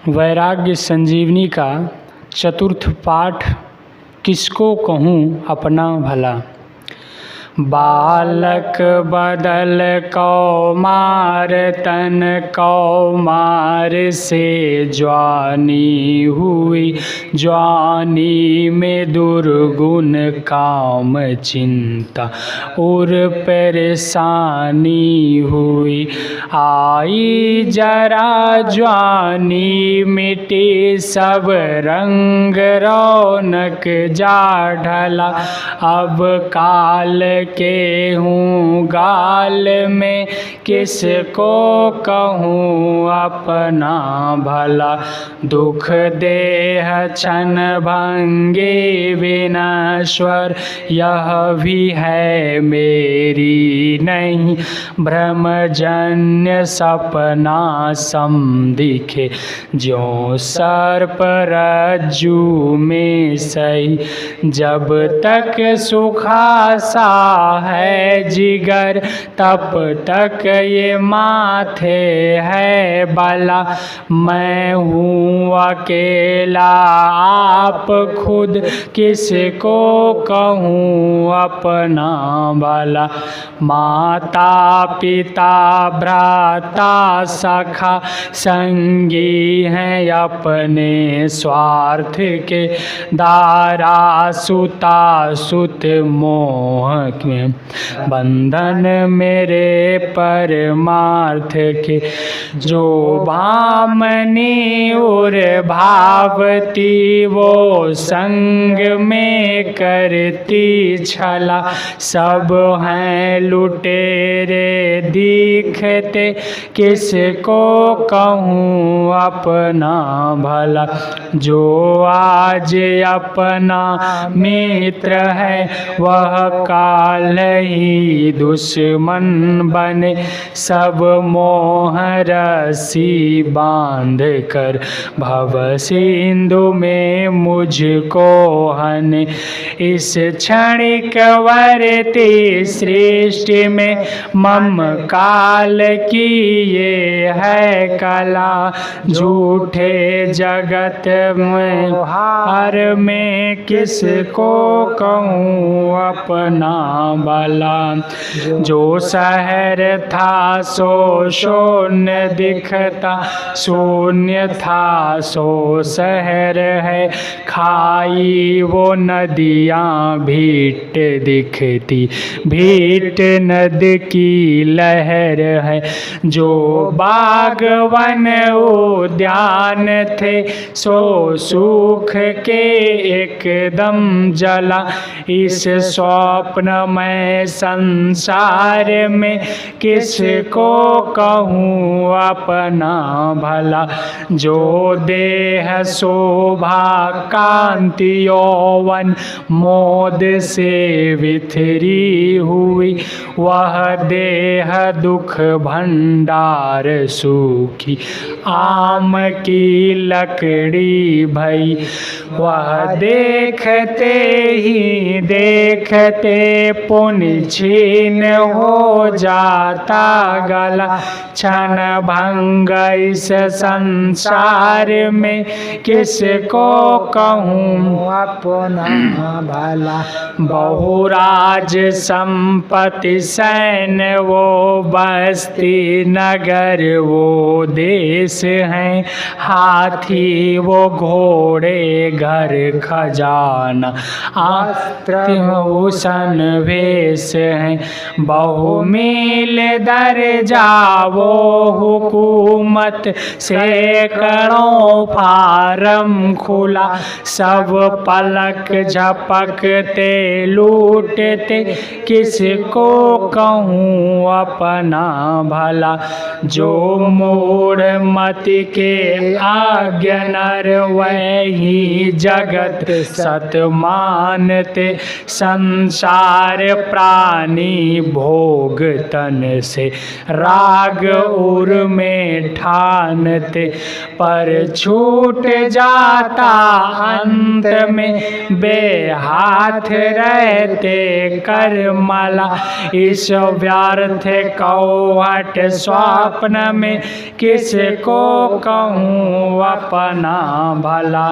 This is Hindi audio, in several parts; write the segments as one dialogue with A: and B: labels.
A: वैराग्य संजीवनी का चतुर्थ पाठ किसको कहूँ अपना भला। बालक बदल कौमार तन कौमार से जवानी हुई, जवानी में दुर्गुण काम चिंता और परेशानी हुई। आई जरा जवानी मिटी सब रंग रौनक जा ढला, अब काल के हूँ गाल में किसको कहूँ अपना भला। दुख देह छन भंगे विनश्वर यह भी है मेरी नहीं, भ्रमजन्य सपना सम दिखे ज्यों सर्प रज्जु में सही। जब तक सुखा सा है जिगर तब तक ये माथे है बला। मैं हूँ अकेला आप खुद किसको कहूँ अपना भला। माता पिता भ्राता सखा संगी हैं अपने स्वार्थ के, दारा सुता सुत मोह में बंधन मेरे परमार्थ के। जो भामनी और भावती वो संग में करती छला, सब हैं लुटेरे दिखते किसको कहूँ अपना भला। जो आज अपना मित्र है वह काल ही दुश्मन बने, सब मोह रस्सी बांध कर भव सिंधु में मुझको हने। इस क्षणिक वर्ती सृष्टि में मम काल की ये है कला। झूठे जगत में हार में किसको कहूँ अपना भला। जो शहर था सो शून्य दिखता, शून्य था सो शहर है। खाई वो नदियाँ भीट दिखती, भीट नद की लहर है। जो बागवन उद्यान थे सो सूख के एकदम जला। इस स्वप्न में संसार में किसको कहूँ अपना भला। जो देह शोभा कांति यौवन मोद से विथरी हुई, वह देह दुख भंडार सूखी आम की लकड़ी भई। वह देखते ही देखते पुण्य छीन हो जाता गला। क्षण भंग इस संसार में किसको कहूँ अपना भला। बहुराज संपत्ति सैन्य वो बस्ती नगर वो देश हैं, हाथी वो घोड़े घर खजाना अस्त्र भूषण वेश हैं। बहुमील दर जावो हुकूमत सैकड़ों फारम खुला, सब पलक झपकते लूटते किसको कहूँ अपना भला। जो मूढ़ मति के आज्ञा नर वही जगत सत मानते, संसार प्राणी भोग तन से राग उर में ठानते, पर छूट जाता अंत में बेहाथ रहते करमला। इस व्यर्थ कौहट स्वप्न में किसको कहूँ अपना भला।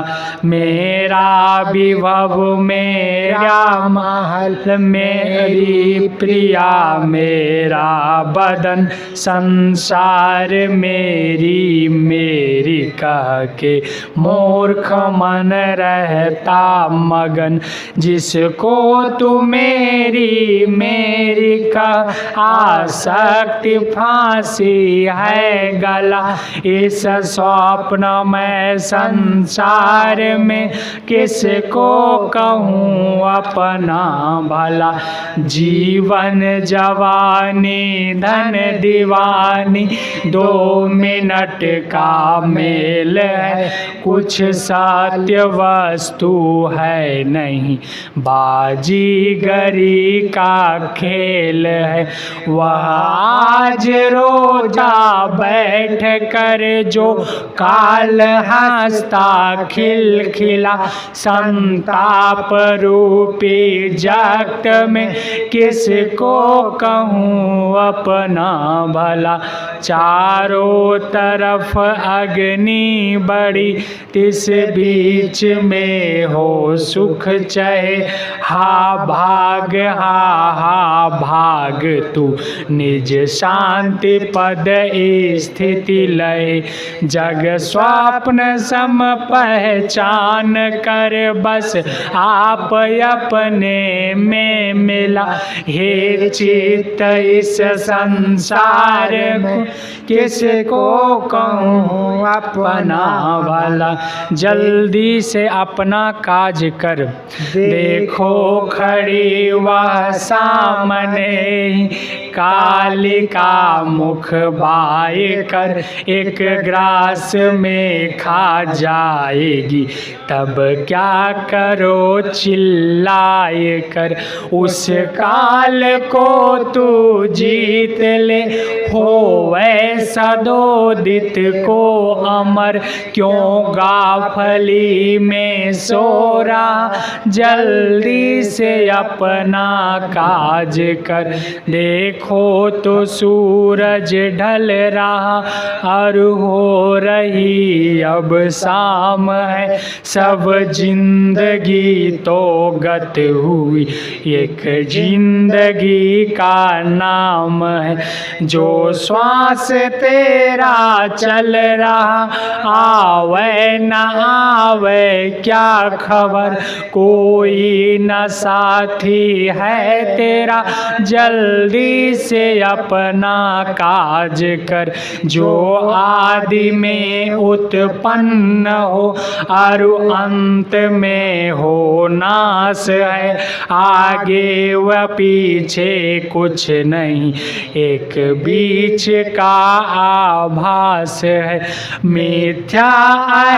A: मेरा विभव मेरा महल, मेरी प्रिया मेरा बदन, संसार मेरी मेरी कह के मूर्ख मन रहता मगन। जिसको तू मेरी मेरी कह आसक्ति फांसी है गला। इस स्वप्न में संसार में किसको कहूँ अपना भला। जीवन जवानी धन दीवानी 2 मिनट का मेल है, कुछ सत्य वस्तु है नहीं, बाजीगरी का खेल है। वह आज रोजा बैठ कर जो काल हंसता खिलखिला, संताप रूपी जगत में किसको कहूँ अपना भला। चारों तरफ अग्नि बड़ी, तिस बीच में हो सुख चहे। हा भाग तू निज शांति पद स्थिति लय। जग स्वप्न सम पहचान कर बस आप अपने में मिला। हे चित्त इस संसार में किसको कहूँ अपना भला। जल्दी से अपना काज कर, देखो खड़ी वह सामने, कालिका मुख बाए कर एक ग्रास में खा जाएगी। तब क्या करो चिल्लाए कर, उस काल को तू जीत ले। हो वैसा दोदित को अमर, क्यों गाफली में सो रहा। जल्दी से अपना काज कर, देखो तो सूरज ढल रहा और हो रही अब शाम है। सब जिंदगी तो गत हुई, एक जिंदगी का नाम है। जो श्वास तेरा चल रहा, आवे न आवे क्या खबर। कोई न साथी है तेरा, जल्दी से अपना काज कर। जो आदि में उत्पन्न हो और अंत में हो नाश है। आगे व पीछे कुछ नहीं, एक बीच का आभास है। मिथ्या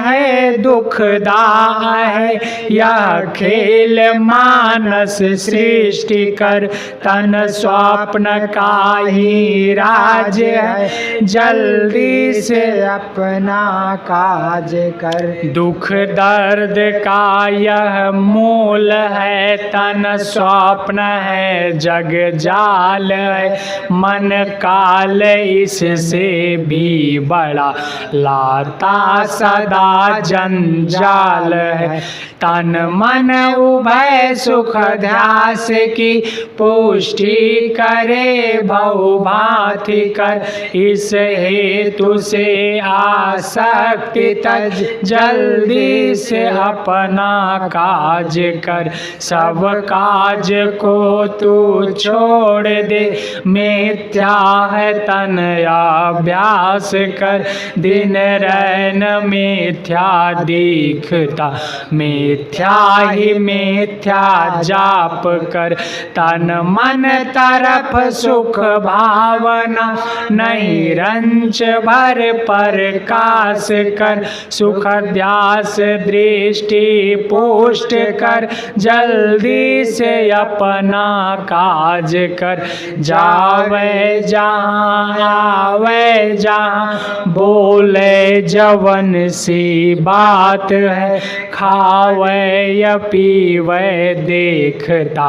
A: है दुखदा है यह खेल मानस सृष्टि कर। तन स्वप्न का ही राज है, जल्दी से अपना काज कर। दुख दर्द का यह मूल है, तन स्वप्न है जग जाल है। मन काल इससे भी बड़ा लाता सदा जंजाल है। तन मन उभय सुख ध्यास की पुष्टि करे बहुभांति कर। इस हेतु से आसक्ति तज, जल्दी से अपना काज कर। सब काज को तू छोड़ दे, मिथ्या है तन अभ्यास कर। दिन दिन रैन मिथ्या दिखता, मिथ्या ही मिथ्या जाप कर। तन मन तरफ सुख भावना, नहीं रंच भर प्रकाश कर। सुख ध्यास दृष्टि पुष्ट कर, जल्दी से अपना काज कर। जावे जहाँ आवे जहाँ, बोले जवन सी बात है। खावे या पीवे देखता,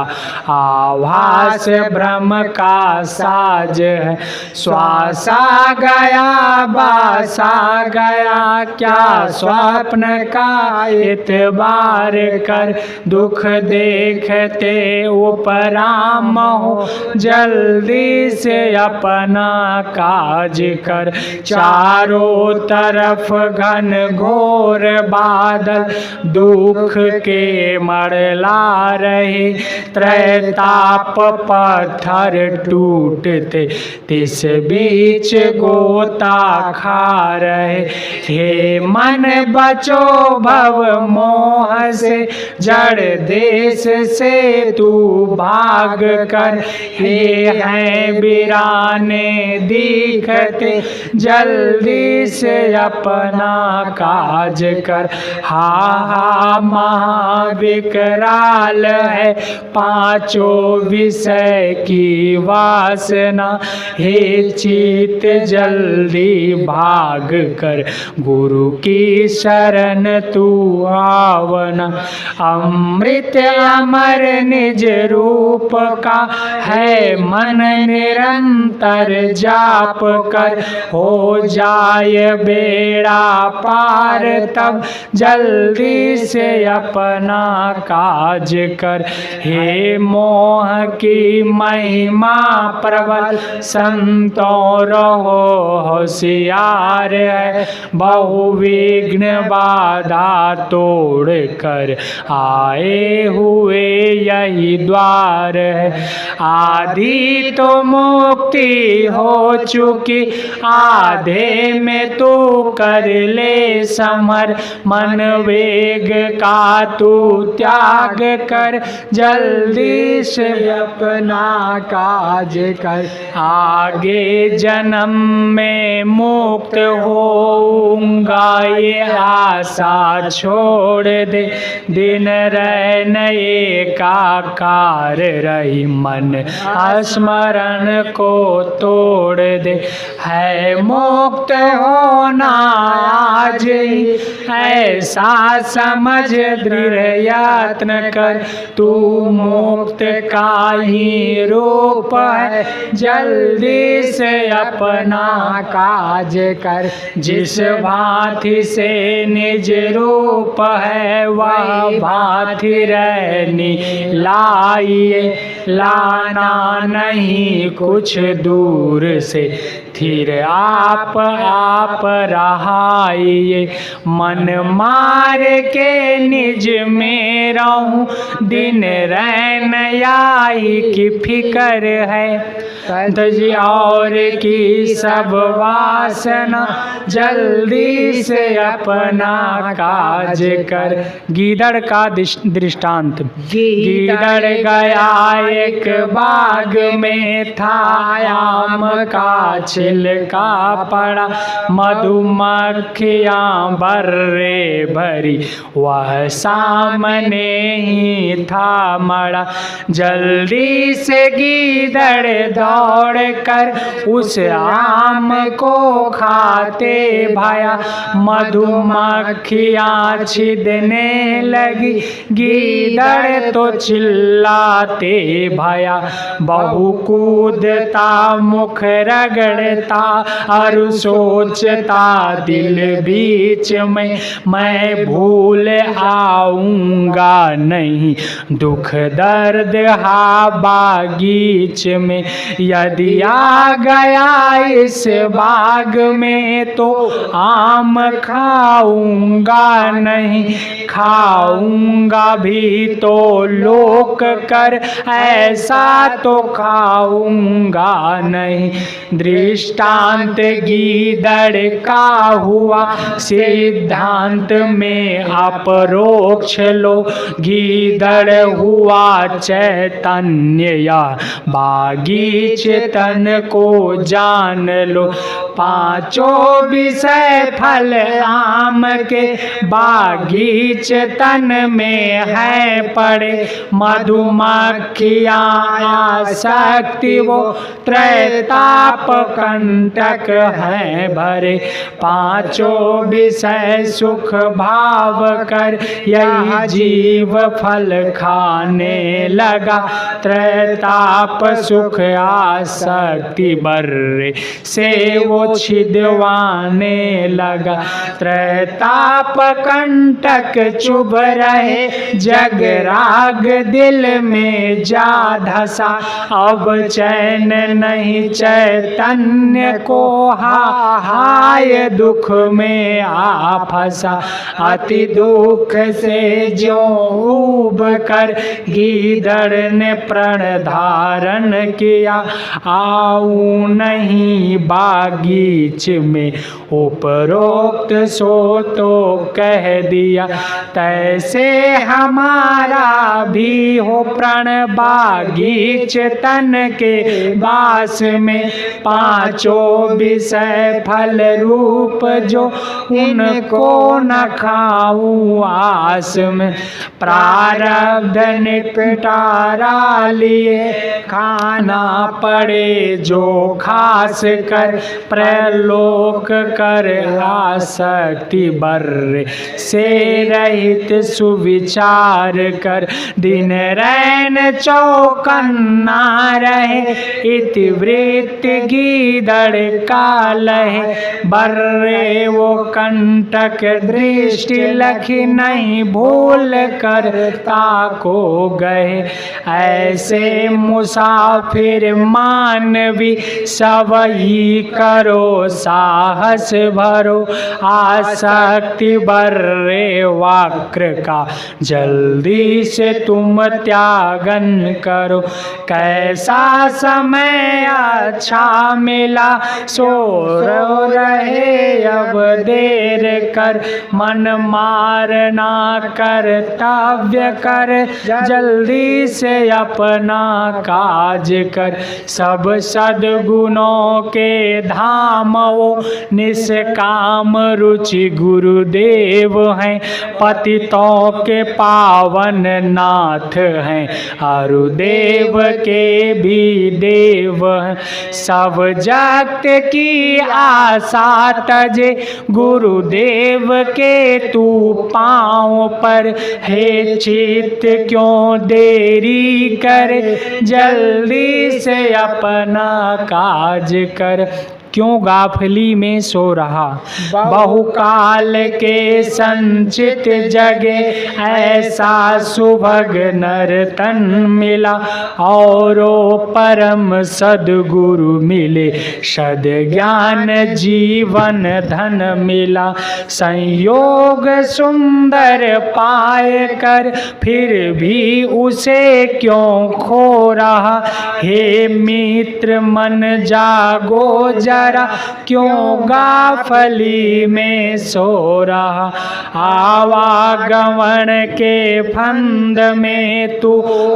A: आभास भ्रम का साज है। श्वासा गया बासा गया, क्या स्वप्न का इतबार कर। दुख देखते उपराम हो, जल्दी से अपना काज कर। चारों तरफ घन घोर बादल, दुख के मरला रहे। त्रैताप पत्थर टूटते, तिस बीच गोता खा रहे। हे मन बचो भव मोह से, जड़ देश से तू भाग कर। ये हैं बिराने दिखते, जल्दी से अपना काज कर। हा हा महाविकराल है पांचों विषय की वासना। हे चित जल्दी भाग कर, गुरु की शरण तू आवना। अमृत अमर निज रूप का है, मन निरंतर जाप कर। हो जाए बेड़ा पार तब, जल्दी से अपना काज कर। हे मोह की महिमा प्रबल, संतों रहो होशियार है। बहुविघ्न बाधा तोड़ कर, आए हुए यही द्वार है। आधी तो मुक्ति हो चुकी, आधे में तू कर ले समर। मन वेग का तू त्याग कर, जल्दी से अपना काज कर। आगे जन्म में मुक्त होऊंगा, ये आशा छोड़ दे। दिन रैन एकाकार रही, मन स्मरण को तोड़ दे। है मुक्त होना आज ही, ऐसा समझ दृढ़ यत्न कर। तू मुक्त का ही रूप है, जल्दी से अपना काज कर। जिस भांति से निज रूप है, वह भांति रहनी लाइए। लाना नहीं कुछ दूर से, फिर आप रहाइए। मन मार के निज में रहूं, दिन रैन आई की फिकर है। तजी और की सब वासना, जल्दी से अपना काज कर। गीदड़ का दृष्टांत। गीदड़ गया एक बाग में था, आम का छिलका पड़ा। मधुमक्खियां बर्रे भरी, वह सामने ही था मड़ा। जल्दी से गीदड़ दौड़ कर उस आम को खाते भया। मधुमक्खियां छिदने लगी, गीदड़ तो चिल्लाते भया। बहु कूदता मुख रगड़ता, और सोचता दिल बीच में मैं भूल आऊंगा नहीं। दुख दर्द हा बागीच में यदि आ गया इस बाग में तो आम खाऊंगा नहीं। खाऊंगा भी तो लोक कर ऐसा तो खाऊंगा नहीं। दृष्टांत गीदड़ का हुआ सिद्धांत में अपरोक्ष लो। गीदड़ हुआ चैतन्य या बागीच तन को जान लो। पांचों विषय फल आम के बागीच तन में है पड़े। मधुमक्खियाँ आसक्ति वो त्रैताप कंटक है भरे। पांचों विषय सुख भाव कर यही जीव फल खाने लगा। त्रैताप सुख आसक्ति बर्रे से वो छिदवाने लगा। त्रैताप कंटक चुभ रहे जग राग दिल में जा धसा। अब चैन नहीं चैतन्य को हाय दुख में आ फंसा। अति दुख से जो ऊब कर गीदड़ ने प्रण धारण किया। आऊं नहीं बागीच में उपरोक्त सो तो कह दिया। तैसे हमारा भी हो प्रण बागीच तन के बास में। पांचों विषय फल रूप जो उनको न खाऊं आस में। प्रारब्ध निपटारा लिए खाना पड़े जो खास कर। प्रलोक कर आसक्ति बर्रे से रहित सुविचार कर। दिन रैन चौकन्ना रहे इतिवृत्ति गीदड़ का लहे। बर्रे वो कंटक दृष्टि लखी नहीं भूल करता को गए। ऐसे मुसाफिर मानवी सब ही करो साहस भरो। आसक्ति बर्रे वक्र का जल्दी से तुम त्यागन करो। कैसा समय अच्छा मिला सो रहे अब देर कर। मन मारना कर्तव्य कर जल्दी से अपना काज कर। सब सद्गुणों के धाम वो निष्काम रुचि गुरुदेव हैं। पतितों के पावन नाथ हैं अरुदेव के भी देव हैं। सब जगत की आशा तजे गुरुदेव के तू पाँव पर। हे चित्त क्यों देरी कर जल्दी से अपना काज कर। क्यों गाफिली में सो रहा बहुकाल के संचित जगे। ऐसा सुभग नर्तन मिला औरो परम सद्गुरु मिले। सद ज्ञान जीवन धन मिला। संयोग सुंदर पाए कर फिर भी उसे क्यों खो रहा। हे मित्र मन जागो जरा क्यों गाफली में सो रहा। आवागमन के फंद में तू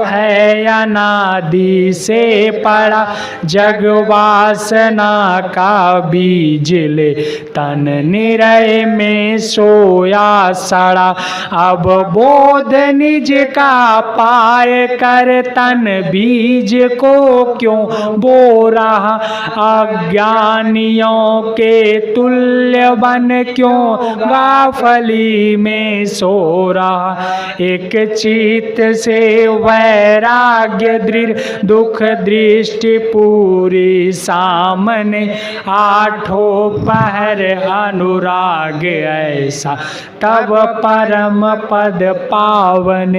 A: है अनादि से पड़ा। जग वासना का बीज ले तन निरय में सोया सड़ा। अब बोध निज का पाए कर तन बीज को क्यों बो रहा। अज्ञान ज्ञानियों के तुल्य बन क्यों गाफली में सो रहा। एक चित्त से वैराग्य दृढ़ दुख दृष्टि पूरी सामने, आठों पहर अनुराग ऐसा तब परम पद पावन।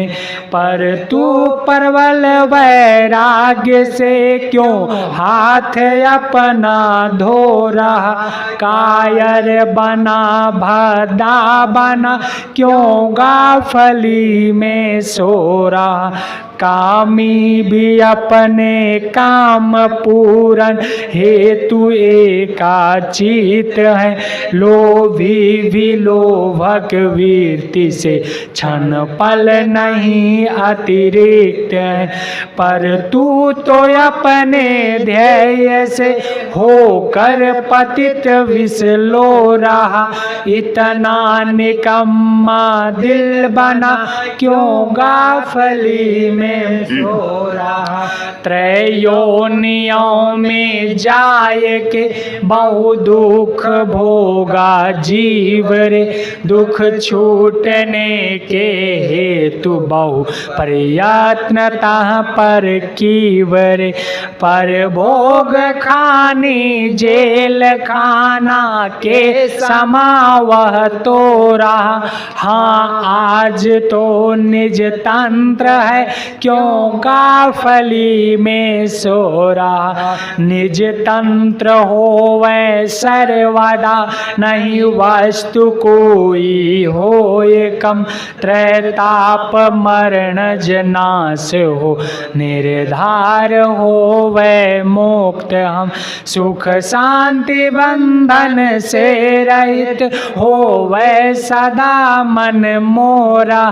A: पर तू प्रबल वैराग्य से क्यों हाथ अपना धो रहा। कायर बना भदा बना क्यों गाफली में सो रहा। कामी भी अपने काम पूरन हेतु एकाचित है, लोभी भी लोभक वृत्ति से क्षण पल नहीं अतिरिक्त है। पर तू तो अपने ध्येय से होकर पतित विसलो रहा। इतना निकम्मा दिल बना क्यों गाफली में सो रहा। त्रयोनियों में जाए के बहु दुख भोगा जीव रे। दुख छूटने के हेतु बहु प्रयत्नता पर कीवरे। पर भोग खानी जेल खाना के समावह तो रहा। हाँ आज तो निज तंत्र है क्यों गाफली में सो रहा। निज तंत्र होवे सर्वदा नहीं वस्तु कोई होए कम। त्रैताप मरण जनास हो निर्धार होवे मुक्त हम। सुख शांति बंधन से रहित होवे सदा मन मोरा।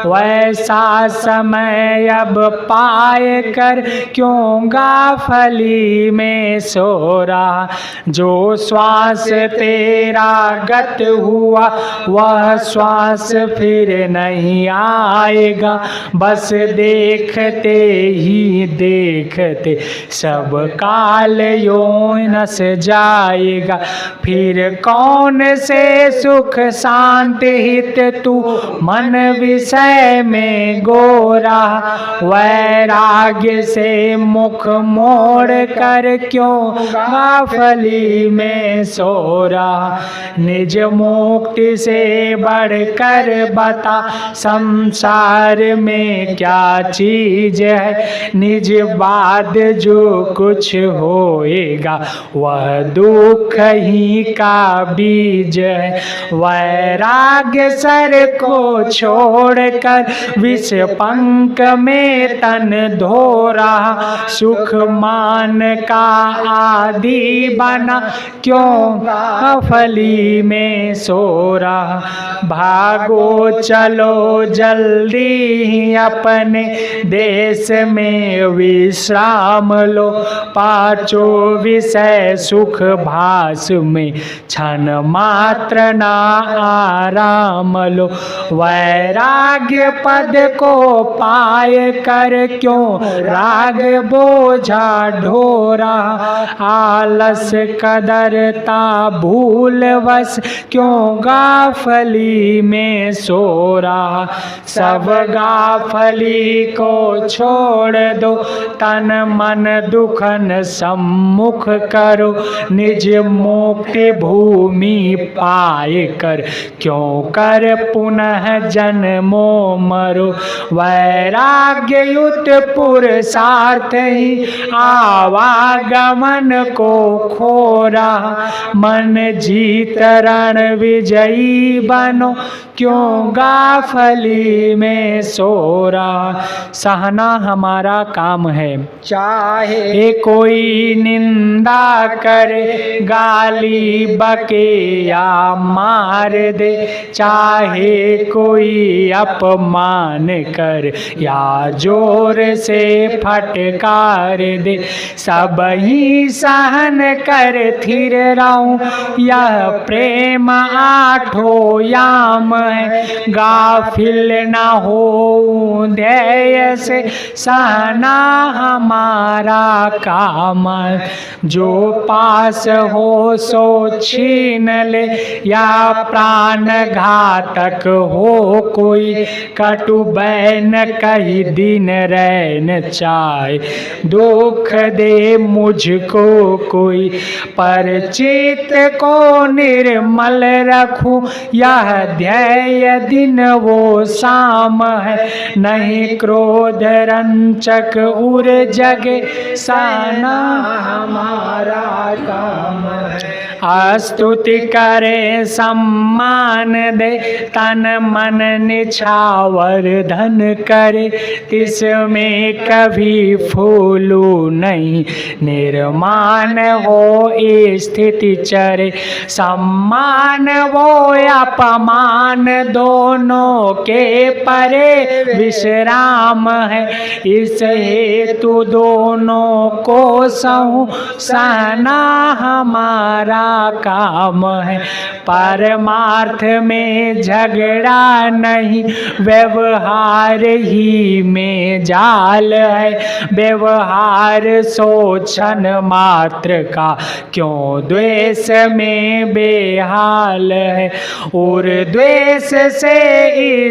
A: वैसा समय अब पाए कर क्यों गाफली में सो रहा। जो श्वास तेरा गत हुआ वह श्वास फिर नहीं आएगा। बस देखते ही देखते सब काल यूं नस जाएगा। फिर कौन से सुख शांति हित तू मन विषय में गोरा। वैराग्य से मुख मोड़ कर क्यों गाफली में सो रहा। निज मुक्ति से बढ़कर बता संसार में क्या चीज है। निज बाद जो कुछ होएगा वह दुख ही का बीज है। वैराग्य सर को छोड़कर विष पंख में तन धो रहा। सुख मान का आदि बना क्यों गाफली में सो रहा। भागो चलो जल्दी ही अपने देश में विश्राम लो। पांचों विषय सुख भास में क्षण मात्र ना आराम लो। वैराग्य पद को पाए कर क्यों राग बोझा ढोरा। आलस कदरता भूल वश क्यों गाफली में सो रहा। सब गाफली को छोड़ दो तन मन दुखन सम्मुख करो। निज मुक्ति भूमि पाए कर क्यों कर पुनः जन्मो मरो। वैराग्य युत पुरुषार्थ ही आवागमन को खोरा। मन जीत रण विजयी बनो क्यों गाफली में सो रहा। सहना हमारा काम है चाहे कोई निंदा करे। गाली बके या मार दे चाहे कोई अपमान कर या जोर से फटकार दे। सब ही सहन कर थिर रहूं, यह प्रेम आठों याम है। गाफिल न हो ध्येय से सहना हमारा काम। जो पास हो सो छीन ले, या प्राण घातक हो कोई। कटु बैन कई दिन रहन चाहे, दुख दे मुझको कोई। पर चित्त को निर्मल रखूं, यह ध्येय दिन वो शाम है। नहीं क्रोध रंचक उर जगे, सहना हमारा काम है। स्तुति करे सम्मान दे, तन मन निछावर धन करे। तिसमें कभी फूलू नहीं, निर्माण हो स्थिति चरे। सम्मान वो अपमान दोनों के परे विश्राम है। इस हेतु दोनों को सहूं, सहना हमारा काम है। परमार्थ में झगड़ा नहीं, व्यवहार ही में जाल है। व्यवहार सोचन मात्र का, क्यों द्वेष में बेहाल है। और द्वेष से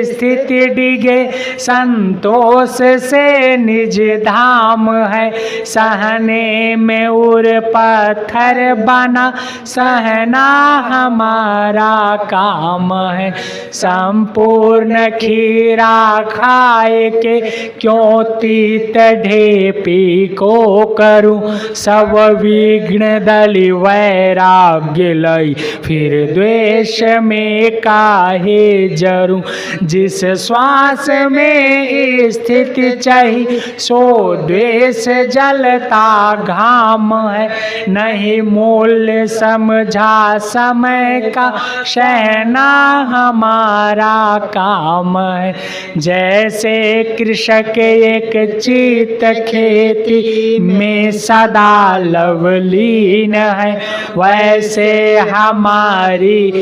A: स्थिति डिगे, संतोष से निज धाम है। सहने में उर पत्थर बना, सहना हमारा काम है। संपूर्ण खीरा खाए के, क्यों तीत ढेपी को करूं। सब विघ्न दली वैराग्य लई, फिर द्वेष में काहे जरूं। जिस श्वास में स्थिति चाहिए, सो द्वेष जलता घाम है। नहीं मूल्य समझा समय का, सहना हमारा काम है। जैसे कृषक एक चित खेती में सदा लवलीन है, वैसे हमारी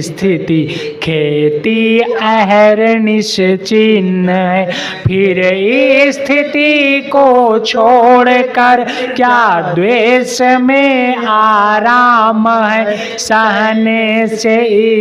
A: स्थिति खेती अहर्निश चिन्ह है। फिर स्थिति को छोड़कर क्या द्वेष में आराम है। सहने से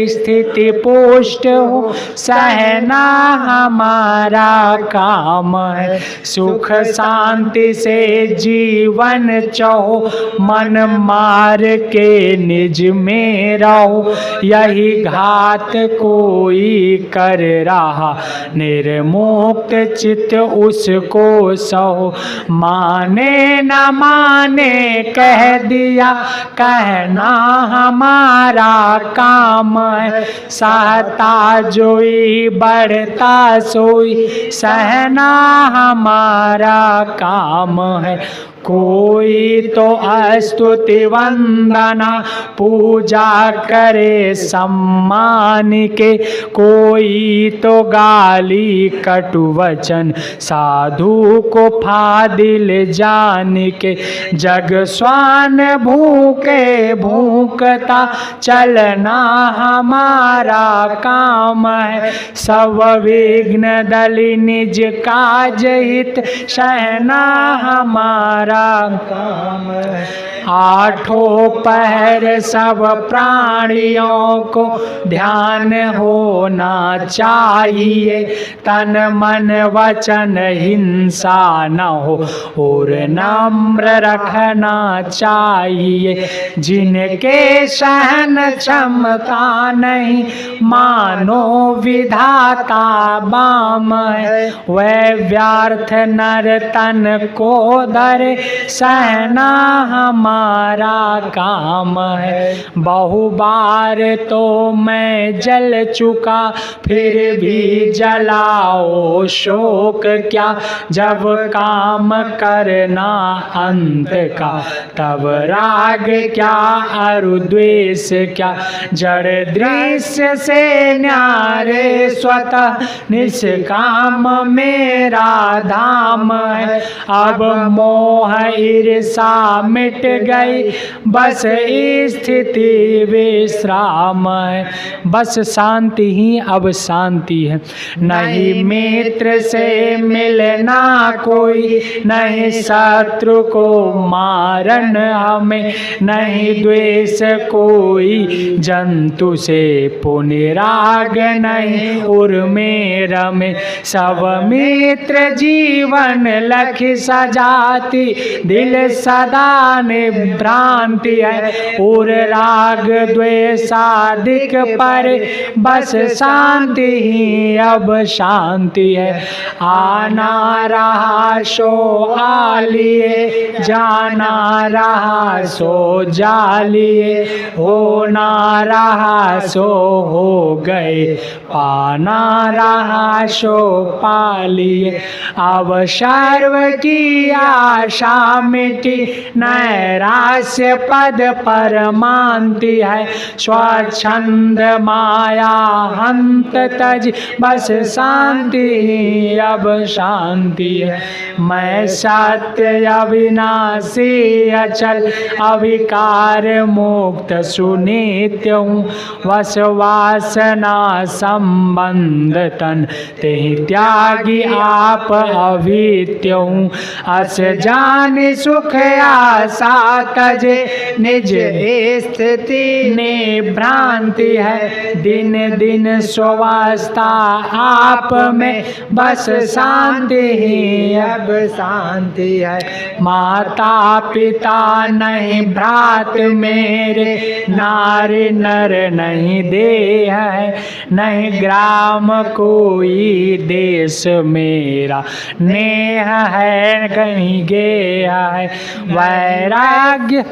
A: स्थिति पुष्ट हो, सहना हमारा काम है। सुख शांति से जीवन चाहो, मन मार के निज में रहो। यही घात कोई कर रहा, निर्मुक्त चित्त उसको सहो। माने न माने कह दिया, कहना हमारा काम है। सहता जोई बढ़ता सोई, सहना हमारा काम है। कोई तो स्तुति वंदना पूजा करे सम्मान के, कोई तो गाली कटु वचन साधु को फादिल जान के। जग स्वान भूखे भूखता, चलना हमारा काम है। सब विघ्न दली निज काज हित, सहना हमारा काम है। आठों पहर सब प्राणियों को ध्यान होना चाहिए। तन मन वचन हिंसा न हो, और नम्र रखना चाहिए। जिनके सहन क्षमता नहीं, मानो विधाता बाम है। वह व्यर्थ नर तन को धरे, सहना हमारा हमारा काम है। बहु बार तो मैं जल चुका फिर भी जलाओ शोक क्या, जब काम करना अंत का तब राग क्या और द्वेष क्या। जड़ दृश्य से न्यारे स्वतः निष्काम मेरा धाम है। अब मोह ईर्षा मिट गई बस स्थिति विश्राम है। बस शांति ही अब शांति है। नहीं मित्र से मिलना कोई, नहीं शत्रु को मारन हमें, नहीं द्वेष कोई जंतु से पुनिराग नहीं उर्मे रमे। सब मित्र जीवन लख सजाती दिल सदा निभ्रांति है। और राग द्वेषादिक पर बस शांति ही अब शांति है। आना रहा सो आलिए, जाना रहा सो जालिए, होना रहा सो हो गए, पाना रहा सो पालिए। अब सर्व की आशा मिटी नैराश्य पद परमांति है। स्वच्छंद माया हंत तज बस शांति ही अब शांति है। मैं सत्य अविनाशी अचल अविकार मुक्त सुनित्य हूँ। वश वासना संबंध तन ते त्यागी आप अवित्य हूँ। अस जान सुख आशा तजे निज स्थिति ने भ्रांति है। दिन दिन स्वावस्था आप में बस शांति ही अब शांति है। माता पिता नहीं भ्रात मेरे, नारी नर नहीं देह है, नहीं ग्राम कोई देश मेरा, नेह है कहीं गेय है। वैराग्य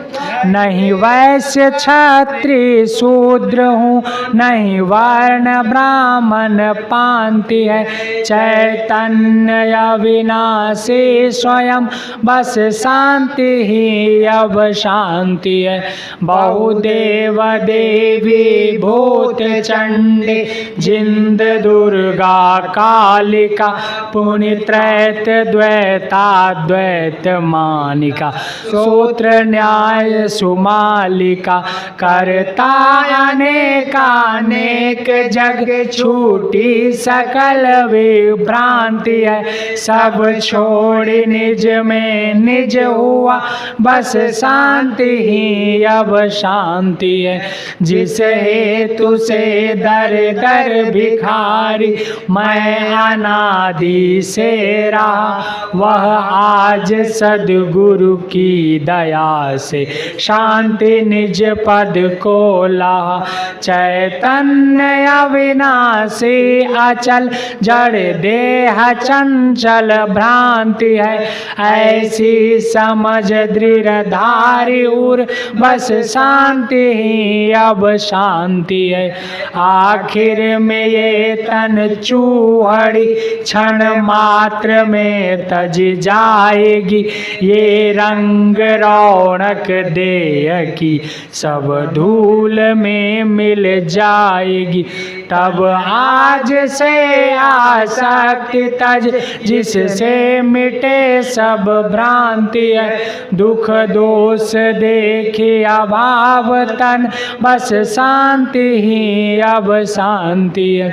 A: नहीं वैश्य क्षत्रिय शूद्र हूँ, नहीं वर्ण ब्राह्मण पांति है। चैतन्य अविनाशी स्वयं बस शांति ही अब शांति है। बहुदेव देवी भूत चंडी जिंद दुर्गा कालिका, पुनि त्रैत द्वैताद्वैत मानिका, सूत्र न्याय सुमालिका। करता अनेकानेक जग छूटी सकल विभ्रांति है। सब छोड़ निज में निज हुआ बस शांति ही अब शांति है। जिस हेतु से दर दर भिखारी मैं अनादि से रहा, वह आज सद्गुरु की दया से शांति निज पद को ला। चैतन्य अविनाशी अचल जड़ देह चंचल भ्रांति है। ऐसी समझ दृढ़ धारी उर बस शांति ही अब शांति है। आखिर में ये तन चूहड़ी क्षण मात्र में तज जाएगी। ये रंग रौनक देह की सब धूल में मिल जाएगी। तब आज से आसक्ति तज जिससे मिटे सब भ्रांति है। दुख दोष देखे अभाव तन बस शांति ही अब शांति है।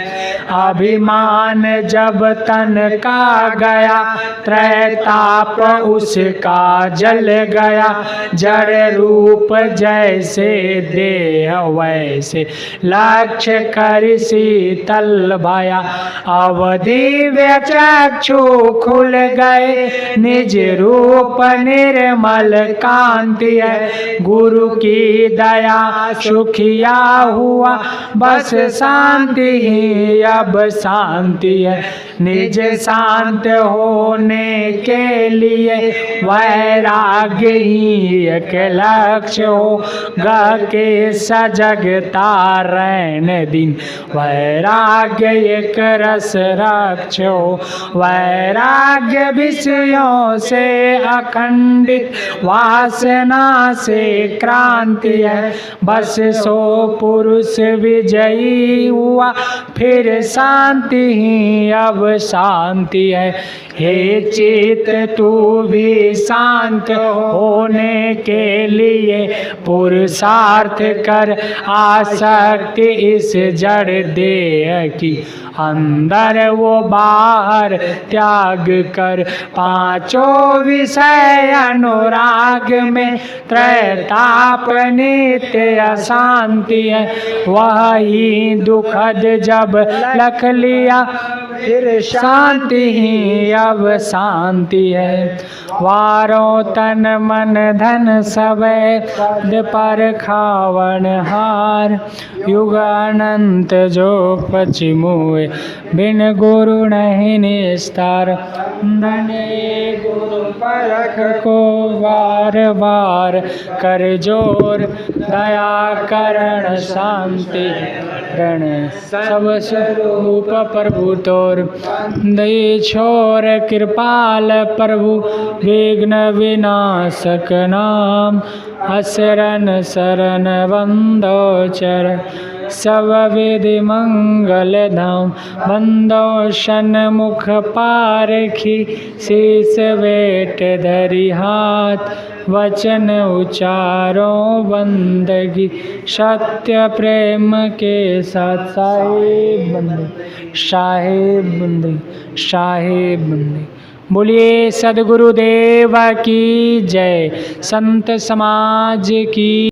A: अभिमान जब तन का गया त्रैताप उसका जल गया। जड़ रूप जैसे देह वैसे लक्ष्य कर शीतल भया। अवदिव्य चक्षु खुल गए निज रूप निर्मल कांति है। गुरु की दया सुखिया हुआ बस शांति ही अब शांति है। निज शांत होने के लिए वैराग्य ही एक लक्ष्य होगा के सजगता रैन दिन वैराग्य एक रस रक्ष हो वैराग्य विषयों से अखंडित वासना से क्रांति है बस सो पुरुष विजयी हुआ फिर शांति ही अब शांति है हे चित तू भी शांत होने के लिए पुरुषार्थ कर आसक्ति इस जड़ देह की अंदर वो बाहर त्याग कर पांचों विषय अनुराग में त्रैताप नित्य अशांति है वही दुखद जब लख लिया फिर शांति ही अब शांति है वारों तन मन धन सबे पर खावन हार युग अनंत जो पचिमुए बिन गुरु नहीं निस्तार धने गुरु परख को बार बार कर जोर दया करण शांति रण सब स्वरूप प्रभु तोर दई छोर कृपाल प्रभु विघ्न विनाशक नाम असरन शरण बंदो चरण सब विधि मंगल धाम बंदो सन्मुख पारखी शीस वेट धरि हाथ वचन उचारो बंदगी सत्य प्रेम के साथ साहिब बंदगी साहिब बंदगी साहिब बंदगी बोलिए सद्गुरुदेव की जय संत समाज की